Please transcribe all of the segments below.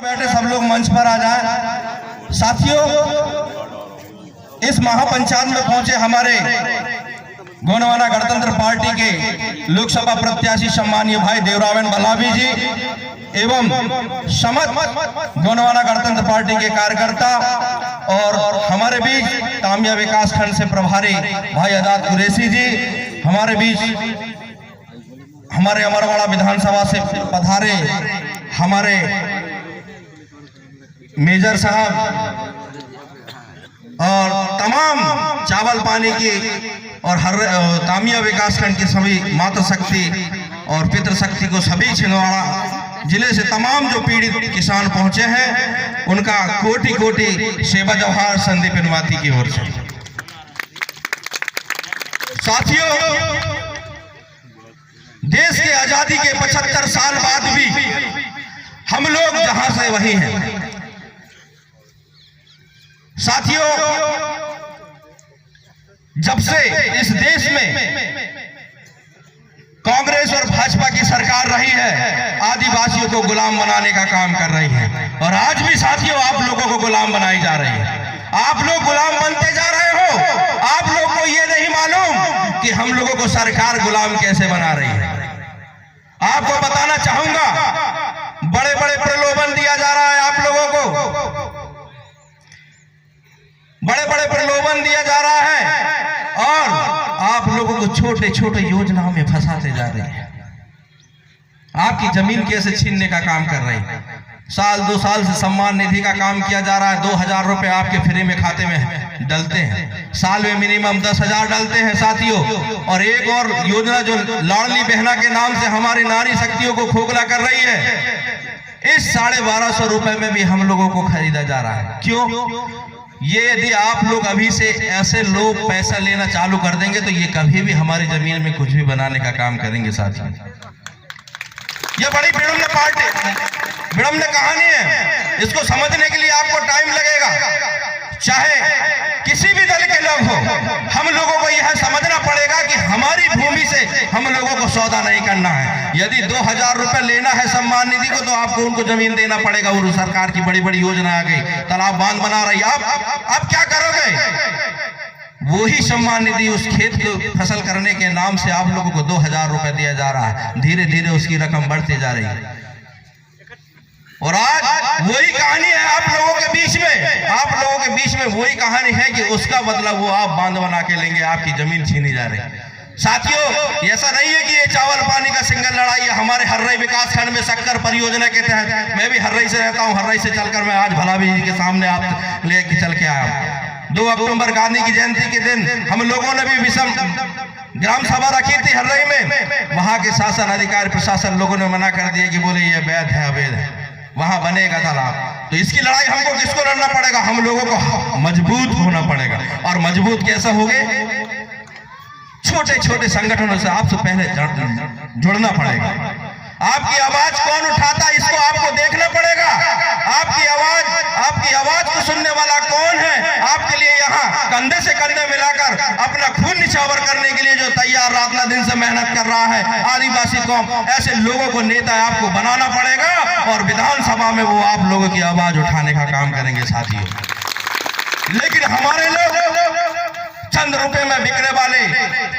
बैठे सब लोग मंच पर आ जाएं। साथियों, इस महापंचायत में पहुंचे हमारे गोंडवाना गणतंत्र पार्टी के लोकसभा प्रत्याशी सम्मानीय भाई देवरावन बलाबी जी एवं समस्त गोंडवाना गणतंत्र पार्टी के कार्यकर्ता और हमारे बीच तामिया विकास खंड से प्रभारी भाई आजाद कुरैशी जी, हमारे बीच हमारे अमरवाड़ा विधानसभा से पधारे हमारे मेजर साहब और तमाम चावल पानी की और हर तामिया विकास खंड की सभी मातृशक्ति और पितृशक्ति को सभी छिंदवाड़ा जिले से तमाम जो पीड़ित किसान पहुंचे हैं, उनका कोटि कोटि सेवा जवाहर संदीप इनवाती की ओर से। साथियों, देश के आजादी के 75 साल बाद भी हम लोग जहां से वही हैं। साथियों, जब से इस देश में कांग्रेस और भाजपा की सरकार रही है, आदिवासियों को गुलाम बनाने का काम कर रही है और आज भी साथियों आप लोगों को गुलाम बनाई जा रही है। आप लोग गुलाम बनते जा रहे हो। आप लोग को ये नहीं मालूम कि हम लोगों को सरकार गुलाम कैसे बना रही है। आपको बताना चाहूंगा, बड़े बड़े प्रलोभन दिया जा रहा है आप लोगों को, बड़े बड़े प्रलोभन दिया जा रहा है और आप लोगों को छोटे छोटे योजनाओं में फंसाते जा रहे हैं। आपकी जमीन कैसे छीनने का काम कर रहे हैं। साल 2 साल से सम्मान निधि का काम किया जा रहा है। 2000 रुपए आपके फ्री में खाते में डलते हैं। साल में मिनिमम 10,000 डलते हैं साथियों। और एक और योजना जो लाडली बहना के नाम से हमारी नारी शक्तियों को खोखला कर रही है, इस 1250 रुपए में भी हम लोगों को खरीदा जा रहा है। क्यों? ये यदि आप लोग अभी से ऐसे लोग पैसा लेना चालू कर देंगे तो ये कभी भी हमारी जमीन में कुछ भी बनाने का काम करेंगे साथियों। ये बड़ी विडम्बना पार्टी, विडम्बना कहानी है। इसको समझने के लिए आपको टाइम लगेगा। चाहे किसी भी दल के लोग हो, हम लोगों को यह समझना पड़ेगा कि हमारी भूमि से हम लोगों को सौदा नहीं करना है। यदि 2000 रुपए लेना है सम्मान निधि को, तो आपको उनको जमीन देना पड़ेगा। और सरकार की बड़ी बड़ी योजना आ गई, तालाब बांध बना रही। अब क्या करोगे? वही सम्मान निधि उस खेत को फसल करने के नाम से आप लोगों को 2000 रुपए दिया जा रहा है। धीरे धीरे उसकी रकम बढ़ती जा रही है और आज वही कहानी है आप लोगों के बीच में। आप लोगों के बीच में वही कहानी है कि उसका बदला वो आप बांध बना के लेंगे, आपकी जमीन छीनी जा रही है। साथियों, ऐसा नहीं है कि ये चावल पानी का सिंगल लड़ाई है। हमारे हर्रई विकास खंड में शक्कर परियोजना के तहत, मैं भी हर्रई से रहता हूँ, हर्रई से चलकर मैं आज भलाबी जी के सामने आप लेके चल के आया। 2 अक्टूबर गांधी की जयंती के दिन हम लोगों ने भी विषम ग्राम सभा रखी थी हर्रई में। वहां के शासन अधिकारी प्रशासन लोगों ने मना कर दिया कि बोले ये वैध है, अवैध है, वहां बनेगा तालाब। तो इसकी लड़ाई हमको किसको लड़ना पड़ेगा? हम लोगों को मजबूत होना पड़ेगा। और मजबूत कैसे होंगे? छोटे छोटे संगठनों से आपसे पहले जुड़ना पड़ेगा। आपकी आवाज कौन उठाता है, इसको आपको देखना पड़ेगा। आपकी आवाज को सुनने वाला कौन है? आपके लिए यहाँ कंधे से कंधे मिलाकर अपना खून निछावर करने के लिए जो तैयार रात दिन से मेहनत कर रहा है आदिवासी कौम, ऐसे लोगों को नेता आपको बनाना पड़ेगा और विधानसभा में वो आप लोगों की आवाज उठाने का काम करेंगे साथियों। लेकिन हमारे लोग चंद रुपए में बिकने वाले,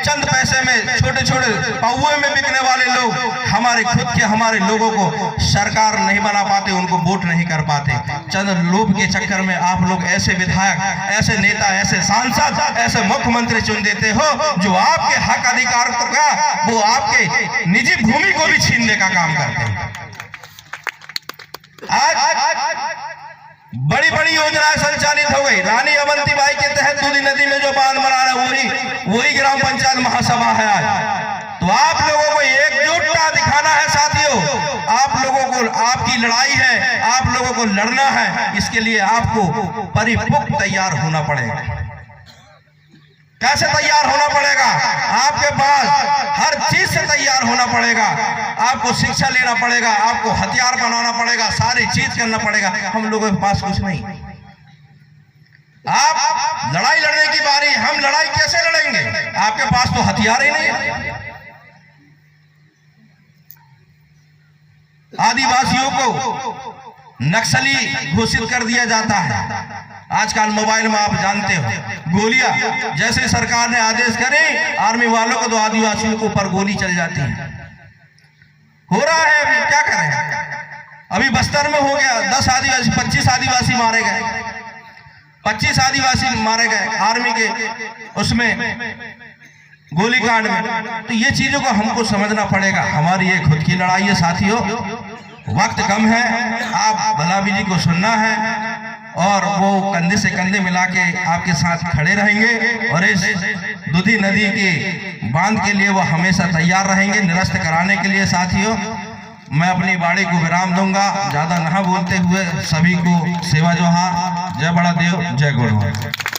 चंद पैसे में, छोटे छोटे पौवे में बिकने वाले लोग हमारे लोगों को सरकार नहीं बना पाते, उनको वोट नहीं कर पाते। चंद लोभ के चक्कर में आप लोग ऐसे विधायक, ऐसे नेता, ऐसे सांसद, ऐसे मुख्यमंत्री चुन देते हो जो आपके हक अधिकार का, वो आपके निजी भूमि को भी छीनने का काम करते हैं। आज बड़ी बड़ी योजनाएं संचालित हो गई। रानी अवंतीबाई के तहत दूधी नदी में जो बांध बना रहा है वही ग्राम पंचायत महासभा है आज। तो आप लोगों को एकजुटता दिखाना है साथियों। आप लोगों को, आपकी लड़ाई है, आप लोगों को लड़ना है। इसके लिए आपको परिपक्व तैयार होना पड़ेगा। कैसे तैयार होना पड़ेगा? आपके पास हर चीज से तैयार होना पड़ेगा। आपको शिक्षा लेना पड़ेगा, आपको हथियार बनाना पड़ेगा, सारी चीज करना पड़ेगा। हम लोगों के पास कुछ नहीं। आप लड़ाई लड़ने की बारी, हम लड़ाई कैसे लड़ेंगे? आपके पास तो हथियार ही नहीं है। आदिवासियों को नक्सली घोषित कर दिया जाता है। आजकल मोबाइल में आप जानते हो गोलियां, जैसे सरकार ने आदेश करे आर्मी वालों को तो आदिवासियों के ऊपर गोली चल जाती है। हो रहा है, अभी क्या करें। अभी बस्तर में हो गया 10 आदिवासी 25 आदिवासी मारे गए, 25 आदिवासी मारे गए आर्मी के उसमें गोलीकांड में। तो ये चीजों को हमको समझना पड़ेगा। हमारी ये खुद की लड़ाई है साथियों, वक्त कम है, आप भलावी जी को सुनना है और वो कंधे से कंधे मिला के आपके साथ खड़े रहेंगे और इस दुधी नदी के बांध के लिए वो हमेशा तैयार रहेंगे निरस्त कराने के लिए। साथियों, मैं अपनी बाड़ी को विराम दूंगा, ज्यादा ना बोलते हुए सभी को सेवा जोहार। जय बड़ा देव, जय गुरु।